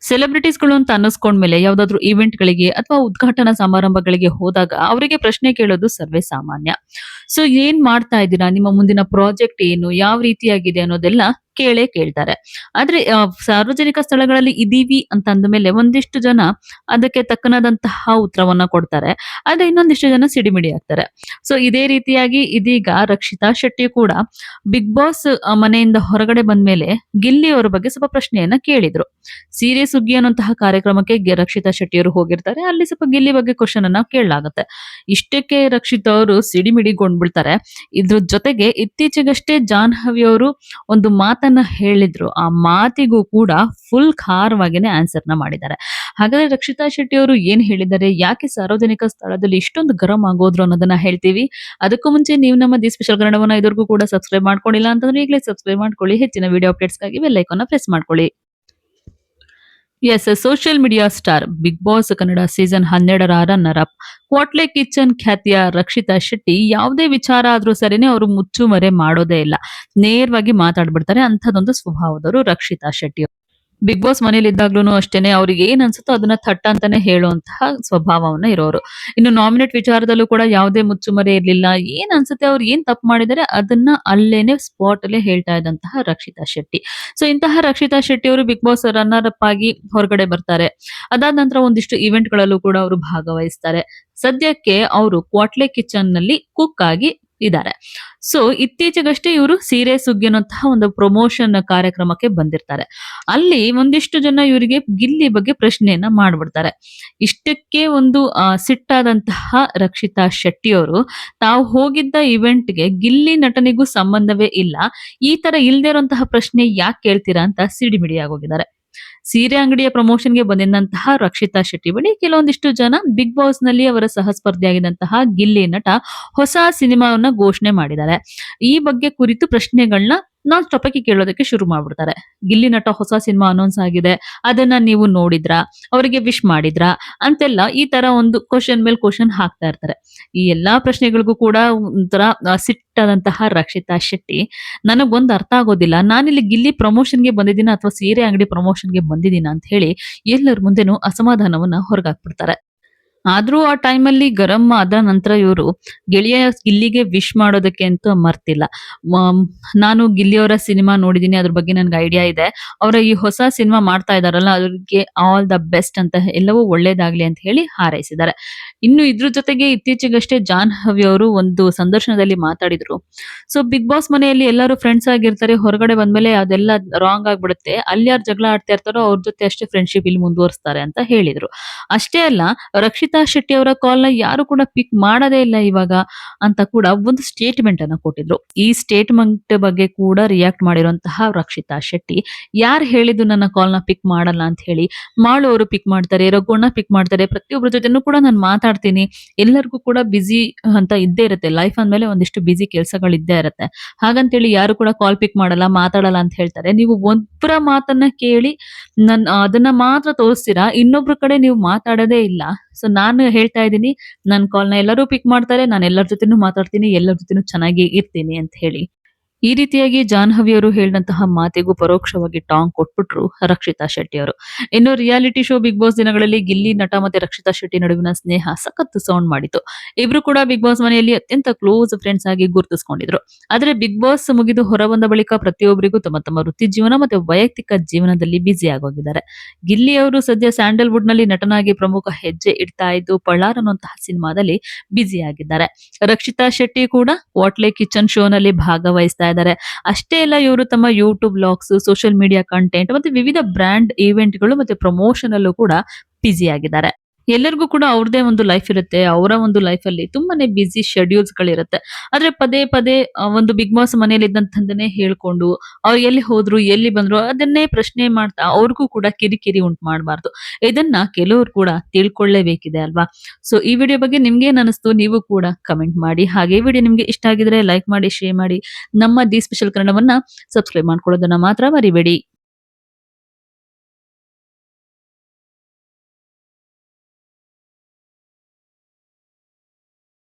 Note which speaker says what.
Speaker 1: ಸೆಲೆಬ್ರಿಟೀಸ್‌ಗಳು ಅಂತ ಅನ್ನಿಸ್ಕೊಂಡ್ಮೇಲೆ ಯಾವ್ದಾದ್ರು ಈವೆಂಟ್‌ಗಳಿಗೆ ಅಥವಾ ಉದ್ಘಾಟನಾ ಸಮಾರಂಭಗಳಿಗೆ ಹೋದಾಗ ಅವರಿಗೆ ಪ್ರಶ್ನೆ ಕೇಳೋದು ಸರ್ವೇ ಸಾಮಾನ್ಯ. ಸೊ ಏನ್ ಮಾಡ್ತಾ ಇದ್ದೀರಾ? ನಿಮ್ಮ ಮುಂದಿನ ಪ್ರಾಜೆಕ್ಟ್ ಏನು? ಯಾವ ರೀತಿಯಾಗಿದೆ ಅನ್ನೋದೆಲ್ಲ ಕೇಳೇ ಕೇಳ್ತಾರೆ. ಆದ್ರೆ ಸಾರ್ವಜನಿಕ ಸ್ಥಳಗಳಲ್ಲಿ ಇದೀವಿ ಅಂತ ಅಂದಮೇಲೆ ಒಂದಿಷ್ಟು ಜನ ಅದಕ್ಕೆ ತಕ್ಕನಾದಂತಹ ಉತ್ತರವನ್ನ ಕೊಡ್ತಾರೆ. ಆದ್ರೆ ಇನ್ನೊಂದಿಷ್ಟು ಜನ ಸಿಡಿಮಿಡಿ ಆಗ್ತಾರೆ. ಸೊ ಇದೇ ರೀತಿಯಾಗಿ ಇದೀಗ ರಕ್ಷಿತಾ ಶೆಟ್ಟಿ ಕೂಡ ಬಿಗ್ ಬಾಸ್ ಮನೆಯಿಂದ ಹೊರಗಡೆ ಬಂದ್ಮೇಲೆ ಗಿಲ್ಲಿ ಅವರ ಬಗ್ಗೆ ಸ್ವಲ್ಪ ಪ್ರಶ್ನೆಯನ್ನ ಕೇಳಿದ್ರು. ಸೀರೆ ಸುಗ್ಗಿ ಅನ್ನುವಂತಹ ಕಾರ್ಯಕ್ರಮಕ್ಕೆ ರಕ್ಷಿತಾ ಶೆಟ್ಟಿಯವರು ಹೋಗಿರ್ತಾರೆ. ಅಲ್ಲಿ ಸ್ವಲ್ಪ ಗಿಲ್ಲಿ ಬಗ್ಗೆ ಕ್ವಶನ್ ಅನ್ನ ಕೇಳಲಾಗುತ್ತೆ. ಇಷ್ಟಕ್ಕೆ ರಕ್ಷಿತಾ ಅವರು ಸಿಡಿಮಿಡಿಗೊಂಡ್ಬಿಡ್ತಾರೆ. ಇದ್ರ ಜೊತೆಗೆ ಇತ್ತೀಚೆಗಷ್ಟೇ ಜಾಹ್ನವಿ ಅವರು ಒಂದು ಮಾತನ್ನ ಹೇಳಿದ್ರು. ಆ ಮಾತಿಗೂ ಕೂಡ ಫುಲ್ ಖಾರವಾಗಿನೇ ಆನ್ಸರ್‌ನ ಮಾಡಿದ್ದಾರೆ. ಹಾಗಾದ್ರೆ ರಕ್ಷಿತಾ ಶೆಟ್ಟಿ ಅವರು ಏನ್ ಹೇಳಿದ್ದಾರೆ? ಯಾಕೆ ಸಾರ್ವಜನಿಕ ಸ್ಥಳದಲ್ಲಿ ಇಷ್ಟೊಂದು ಗರಂ ಆಗೋದ್ರು ಅನ್ನೋದನ್ನ ಹೇಳ್ತೀವಿ. ಅದಕ್ಕೂ ಮುಂಚೆ ನೀವು ನಮ್ಮ ದಿ ಸ್ಪೆಷಲ್ ಕನ್ನಡವನ್ನ ಇದುವರೆಗೂ ಕೂಡ ಸಬ್ಸ್ಕ್ರೈಬ್ ಮಾಡ್ಕೊಂಡಿಲ್ಲ ಅಂತಂದ್ರೆ ಈಗಲೇ ಸಬ್ಸ್ಕ್ರೈಬ್ ಮಾಡ್ಕೊಳ್ಳಿ. ಹೆಚ್ಚಿನ ವಿಡಿಯೋ ಅಪ್ಡೇಟ್ಸ್‌ಗಾಗಿ ಬೆಲ್ ಐಕಾನ್ನ ಪ್ರೆಸ್ ಮಾಡ್ಕೊಳ್ಳಿ. Yes social media star Bigg Boss Kannada season 12ರ ರನ್ನರ್ ಅಪ್ ಕ್ವಾಟ್ಲೆ ಕಿಚನ್ ಖ್ಯಾತಿಯ ರಕ್ಷಿತಾ ಶೆಟ್ಟಿ ಯಾವುದೇ ವಿಚಾರ ಆದ್ರೂ ಸರಿನೇ ಅವರು ಮುಚ್ಚುಮರೆ ಮಾಡೋದೇ ಇಲ್ಲ. ನೇರವಾಗಿ ಮಾತಾಡ್ಬಿಡ್ತಾರೆ. ಅಂಥದ್ದೊಂದು ಸ್ವಭಾವದವರು ರಕ್ಷಿತಾ ಶೆಟ್ಟಿ. ಬಿಗ್ ಬಾಸ್ ಮನೇಲಿ ಇದ್ದಾಗ್ಲೂ ಅಷ್ಟೇನೆ ಅವ್ರಿಗೆ ಏನ್ ಅನ್ಸುತ್ತೋ ಅದನ್ನ ಥಟ್ ಅಂತಾನೆ ಹೇಳುವಂತಹ ಸ್ವಭಾವವನ್ನ ಇರೋರು. ಇನ್ನು ನಾಮಿನೇಟ್ ವಿಚಾರದಲ್ಲೂ ಕೂಡ ಯಾವುದೇ ಮುಚ್ಚುಮರೆ ಇರ್ಲಿಲ್ಲ. ಏನ್ ಅನ್ಸುತ್ತೆ ಅವ್ರು ಏನ್ ತಪ್ಪು ಮಾಡಿದರೆ ಅದನ್ನ ಅಲ್ಲೇನೆ ಸ್ಪಾಟ್ ಅಲ್ಲೇ ಹೇಳ್ತಾ ಇದ್ದಂತಹ ರಕ್ಷಿತಾ ಶೆಟ್ಟಿ. ಸೊ ಇಂತಹ ರಕ್ಷಿತಾ ಶೆಟ್ಟಿ ಅವರು ಬಿಗ್ ಬಾಸ್ ರನ್ನರ್ ಅಪ್ ಆಗಿ ಹೊರಗಡೆ ಬರ್ತಾರೆ. ಅದಾದ ನಂತರ ಒಂದಿಷ್ಟು ಇವೆಂಟ್ ಗಳಲ್ಲೂ ಕೂಡ ಅವರು ಭಾಗವಹಿಸ್ತಾರೆ. ಸದ್ಯಕ್ಕೆ ಅವರು ಕ್ವಾಟ್ಲೆ ಕಿಚನ್ ನಲ್ಲಿ ಕುಕ್ ಆಗಿ ಇದ್ದಾರೆ. ಸೊ ಇತ್ತೀಚೆಗಷ್ಟೇ ಇವರು ಸೀರೆ ಸುಗ್ಗಿ ಅನ್ನುವಂತಹ ಒಂದು ಪ್ರಮೋಷನ್ ಕಾರ್ಯಕ್ರಮಕ್ಕೆ ಬಂದಿರ್ತಾರೆ. ಅಲ್ಲಿ ಒಂದಿಷ್ಟು ಜನ ಇವರಿಗೆ ಗಿಲ್ಲಿ ಬಗ್ಗೆ ಪ್ರಶ್ನೆಯನ್ನ ಮಾಡ್ಬಿಡ್ತಾರೆ. ಇಷ್ಟಕ್ಕೆ ಒಂದು ಸಿಟ್ಟಾದಂತಹ ರಕ್ಷಿತಾ ಶೆಟ್ಟಿ ಅವರು ತಾವು ಹೋಗಿದ್ದ ಇವೆಂಟ್‌ಗೆ ಗಿಲ್ಲಿ ನಟನಿಗೂ ಸಂಬಂಧವೇ ಇಲ್ಲ. ಈ ತರ ಇಲ್ದೇ ಇರುವಂತಹ ಪ್ರಶ್ನೆ ಯಾಕೆ ಕೇಳ್ತೀರಾ ಅಂತ ಸಿಡಿಮಿಡಿ ಆಗೋಗಿದ್ದಾರೆ. ಸೀರೆ ಅಂಗಡಿಯ ಪ್ರಮೋಷನ್‌ಗೆ ಬಂದಿದ್ದಂತಹ ರಕ್ಷಿತಾ ಶೆಟ್ಟಿ ಬಳಿ ಕೆಲವೊಂದಿಷ್ಟು ಜನ ಬಿಗ್ ಬಾಸ್‌ನಲ್ಲಿ ಅವರ ಸಹಸ್ಪರ್ಧಿಯಾಗಿದ್ದಂತಹ ಗಿಲ್ಲಿ ನಟ ಹೊಸ ಸಿನಿಮಾವನ್ನ ಘೋಷಣೆ ಮಾಡಿದ್ದಾರೆ. ಈ ಬಗ್ಗೆ ಕುರಿತು ಪ್ರಶ್ನೆಗಳನ್ನ ನಾನ್ ಸ್ಟಾಪ್ ಆಗಿ ಕೇಳೋದಕ್ಕೆ ಶುರು ಮಾಡ್ಬಿಡ್ತಾರೆ. ಗಿಲ್ಲಿ ನಟ ಹೊಸ ಸಿನಿಮಾ ಅನೌನ್ಸ್ ಆಗಿದೆ. ಅದನ್ನ ನೀವು ನೋಡಿದ್ರಾ? ಅವರಿಗೆ ವಿಶ್ ಮಾಡಿದ್ರಾ? ಅಂತೆಲ್ಲ ಈ ತರ ಒಂದು ಕ್ವೆಶ್ಚನ್ ಮೇಲೆ ಕ್ವೆಶ್ಚನ್ ಹಾಕ್ತಾ ಇರ್ತಾರೆ. ಈ ಎಲ್ಲಾ ಪ್ರಶ್ನೆಗಳಿಗೂ ಕೂಡ ಒಂಥರ ಸಿಟ್ಟಾದಂತಹ ರಕ್ಷಿತಾ ಶೆಟ್ಟಿ ನನಗೊಂದು ಅರ್ಥ ಆಗೋದಿಲ್ಲ. ನಾನಿಲ್ಲಿ ಗಿಲ್ಲಿ ಪ್ರಮೋಷನ್‌ಗೆ ಬಂದಿದ್ದೀನಾ ಅಥವಾ ಸೀರೆ ಅಂಗಡಿ ಪ್ರಮೋಷನ್‌ಗೆ ಬಂದಿದ್ದೀನಾ ಅಂತ ಹೇಳಿ ಎಲ್ಲರ ಮುಂದೆನೂ ಅಸಮಾಧಾನವನ್ನ ಹೊರಗಾಕ್ಬಿಡ್ತಾರೆ. ಆದ್ರೂ ಆ ಟೈಮಲ್ಲಿ ಗರಂ ಆದ ನಂತರ ಇವರು ಗೆಳೆಯ ಗಿಲ್ಲಿಗೆ ವಿಶ್ ಮಾಡೋದಕ್ಕೆ ಅಂತೂ ಮರ್ತಿಲ್ಲ. ಮ ನಾನು ಗಿಲ್ಲಿಯವರ ಸಿನಿಮಾ ನೋಡಿದ್ದೀನಿ. ಅದ್ರ ಬಗ್ಗೆ ನನ್ಗೆ ಐಡಿಯಾ ಇದೆ. ಅವರ ಈ ಹೊಸ ಸಿನಿಮಾ ಮಾಡ್ತಾ ಇದಾರಲ್ಲ ಅವ್ರಿಗೆ ಆಲ್ ದ ಬೆಸ್ಟ್ ಅಂತ ಎಲ್ಲವೂ ಒಳ್ಳೇದಾಗ್ಲಿ ಅಂತ ಹೇಳಿ ಹಾರೈಸಿದ್ದಾರೆ. ಇನ್ನು ಇದ್ರ ಜೊತೆಗೆ ಇತ್ತೀಚೆಗಷ್ಟೇ ಜಾಹ್ನವಿ ಅವರು ಒಂದು ಸಂದರ್ಶನದಲ್ಲಿ ಮಾತಾಡಿದ್ರು. ಸೊ ಬಿಗ್ ಬಾಸ್ ಮನೆಯಲ್ಲಿ ಎಲ್ಲರೂ ಫ್ರೆಂಡ್ಸ್ ಆಗಿರ್ತಾರೆ. ಹೊರಗಡೆ ಬಂದ್ಮೇಲೆ ಅದೆಲ್ಲ ರಾಂಗ್ ಆಗ್ಬಿಡುತ್ತೆ. ಅಲ್ಲಿ ಯಾರು ಜಗಳ ಆಡ್ತಾ ಇರ್ತಾರೋ ಅವ್ರ ಜೊತೆ ಅಷ್ಟೇ ಫ್ರೆಂಡ್ಶಿಪ್ ಇಲ್ಲಿ ಮುಂದುವರಿಸ್ತಾರೆ ಅಂತ ಹೇಳಿದ್ರು. ಅಷ್ಟೇ ಅಲ್ಲ ರಕ್ಷಿತಾ ಶೆಟ್ಟಿ ಅವರ ಕಾಲ್‌ನ ಯಾರು ಕೂಡ ಪಿಕ್ ಮಾಡದೇ ಇಲ್ಲ ಇವಾಗ ಅಂತ ಕೂಡ ಒಂದು ಸ್ಟೇಟ್‌ಮೆಂಟ್ ಅನ್ನ ಕೊಟ್ಟಿದ್ರು. ಈ ಸ್ಟೇಟ್‌ಮೆಂಟ್ ಬಗ್ಗೆ ಕೂಡ ರಿಯಾಕ್ಟ್ ಮಾಡಿರುವಂತಹ ರಕ್ಷಿತಾ ಶೆಟ್ಟಿ ಯಾರು ಹೇಳಿದ್ದು ನನ್ನ ಕಾಲ್‌ನ ಪಿಕ್ ಮಾಡಲ್ಲ ಅಂತ ಹೇಳಿ? ಮಾಳು ಅವರು ಪಿಕ್ ಮಾಡ್ತಾರೆ, ರಘುವಣ್ಣ ಪಿಕ್ ಮಾಡ್ತಾರೆ. ಪ್ರತಿಯೊಬ್ಬರ ಜೊತೆನೂ ಕೂಡ ನಾನು ಮಾತಾಡ್ತೀನಿ. ಎಲ್ಲರಿಗೂ ಕೂಡ ಬಿಸಿ ಅಂತ ಇದ್ದೇ ಇರುತ್ತೆ. ಲೈಫ್ ಅಂದ್ಮೇಲೆ ಒಂದಿಷ್ಟು ಬಿಸಿ ಕೆಲಸಗಳು ಇದ್ದೇ ಇರುತ್ತೆ. ಹಾಗಂತೇಳಿ ಯಾರು ಕೂಡ ಕಾಲ್ ಪಿಕ್ ಮಾಡಲ್ಲ, ಮಾತಾಡಲ್ಲ ಅಂತ ಹೇಳ್ತಾರೆ. ನೀವು ಒಬ್ಬರ ಮಾತನ್ನ ಕೇಳಿ ಅದನ್ನ ಮಾತ್ರ ತೋರಿಸ್ತೀರಾ. ಇನ್ನೊಬ್ರ ಕಡೆ ನೀವು ಮಾತಾಡೋದೇ ಇಲ್ಲ. ಸೊ ನಾನು ಹೇಳ್ತಾ ಇದ್ದೀನಿ, ನನ್ನ ಕಾಲ್‌ನ ಎಲ್ಲರೂ ಪಿಕ್ ಮಾಡ್ತಾರೆ. ನಾನು ಎಲ್ಲರ ಜೊತೆನೂ ಮಾತಾಡ್ತೀನಿ. ಎಲ್ಲರ ಜೊತೆನೂ ಚೆನ್ನಾಗಿ ಇರ್ತೀನಿ ಅಂತ ಹೇಳಿ. ಈ ರೀತಿಯಾಗಿ ಜಾಹ್ನವಿ ಅವರು ಹೇಳಿದಂತಹ ಮಾತಿಗೂ ಪರೋಕ್ಷವಾಗಿ ಟಾಂಗ್ ಕೊಟ್ಬಿಟ್ರು ರಕ್ಷಿತಾ ಶೆಟ್ಟಿ ಅವರು. ಇನ್ನು ರಿಯಾಲಿಟಿ ಶೋ ಬಿಗ್ ಬಾಸ್ ದಿನಗಳಲ್ಲಿ ಗಿಲ್ಲಿ ನಟ ಮತ್ತೆ ರಕ್ಷಿತಾ ಶೆಟ್ಟಿ ನಡುವಿನ ಸ್ನೇಹ ಸಖತ್ ಸೌಂಡ್ ಮಾಡಿತು. ಇಬ್ರು ಕೂಡ ಬಿಗ್ ಬಾಸ್ ಮನೆಯಲ್ಲಿ ಅತ್ಯಂತ ಕ್ಲೋಸ್ ಫ್ರೆಂಡ್ಸ್ ಆಗಿ ಗುರುತಿಸಿಕೊಂಡಿದ್ರು. ಆದ್ರೆ ಬಿಗ್ ಬಾಸ್ ಮುಗಿದು ಹೊರಬಂದ ಬಳಿಕ ಪ್ರತಿಯೊಬ್ಬರಿಗೂ ತಮ್ಮ ತಮ್ಮ ವೃತ್ತಿ ಜೀವನ ಮತ್ತೆ ವೈಯಕ್ತಿಕ ಜೀವನದಲ್ಲಿ ಬ್ಯುಸಿ ಆಗೋಗಿದ್ದಾರೆ. ಗಿಲ್ಲಿ ಅವರು ಸದ್ಯ ಸ್ಯಾಂಡಲ್ವುಡ್ ನಲ್ಲಿ ನಟನಾಗಿ ಪ್ರಮುಖ ಹೆಜ್ಜೆ ಇಡ್ತಾ ಇದ್ದು ಪಳ್ಳಾರ್ ಅನ್ನುವಂತಹ ಸಿನಿಮಾದಲ್ಲಿ ಬ್ಯುಸಿ ಆಗಿದ್ದಾರೆ. ರಕ್ಷಿತಾ ಶೆಟ್ಟಿ ಕೂಡ ಕ್ವಾಟ್ಲೆ ಕಿಚನ್ ಶೋ ನಲ್ಲಿ ಭಾಗವಹಿಸ್ತಾ ಇದ್ದಾರೆ. ಅಷ್ಟೇ ಅಲ್ಲ ಇವರು ತಮ್ಮ YouTube vlogs, social media content ಮತ್ತೆ ವಿವಿಧ ಬ್ರಾಂಡ್ ಈವೆಂಟ್‌ಗಳು ಮತ್ತೆ ಪ್ರಮೋಷನ್ ಅಲ್ಲೂ ಕೂಡ ಬ್ಯುಸಿ ಆಗಿದ್ದಾರೆ. ಎಲ್ಲರಿಗೂ ಕೂಡ ಅವ್ರದೇ ಒಂದು ಲೈಫ್ ಇರುತ್ತೆ. ಅವರ ಒಂದು ಲೈಫಲ್ಲಿ ತುಂಬಾನೇ ಬಿಸಿ ಶೆಡ್ಯೂಲ್ಸ್‌ಗಳಿರುತ್ತೆ. ಆದ್ರೆ ಪದೇ ಪದೇ ಒಂದು ಬಿಗ್ ಬಾಸ್ ಮನೇಲಿ ಇದ್ದಂಥದ್ದನ್ನೇ ಹೇಳ್ಕೊಂಡು ಅವ್ರು ಎಲ್ಲಿ ಹೋದ್ರು, ಎಲ್ಲಿ ಬಂದ್ರು ಅದನ್ನೇ ಪ್ರಶ್ನೆ ಮಾಡ್ತಾ ಅವ್ರಿಗೂ ಕೂಡ ಕಿರಿಕಿರಿ ಉಂಟು ಮಾಡಬಾರ್ದು. ಇದನ್ನ ಕೆಲವರು ಕೂಡ ತಿಳ್ಕೊಳ್ಳೇಬೇಕಿದೆ ಅಲ್ವಾ? ಸೊ ಈ ವಿಡಿಯೋ ಬಗ್ಗೆ ನಿಮ್ಗೇನ್ ಅನಿಸ್ತು? ನೀವು ಕೂಡ ಕಮೆಂಟ್ ಮಾಡಿ. ಹಾಗೆ ಈ ವಿಡಿಯೋ ನಿಮ್ಗೆ ಇಷ್ಟ ಆಗಿದ್ರೆ ಲೈಕ್ ಮಾಡಿ, ಶೇರ್ ಮಾಡಿ. ನಮ್ಮ ದಿ ಸ್ಪೆಷಲ್ ಕನ್ನಡವನ್ನ ಸಬ್ಸ್ಕ್ರೈಬ್ ಮಾಡ್ಕೊಳ್ಳೋದನ್ನ ಮಾತ್ರ ಮರಿಬೇಡಿ.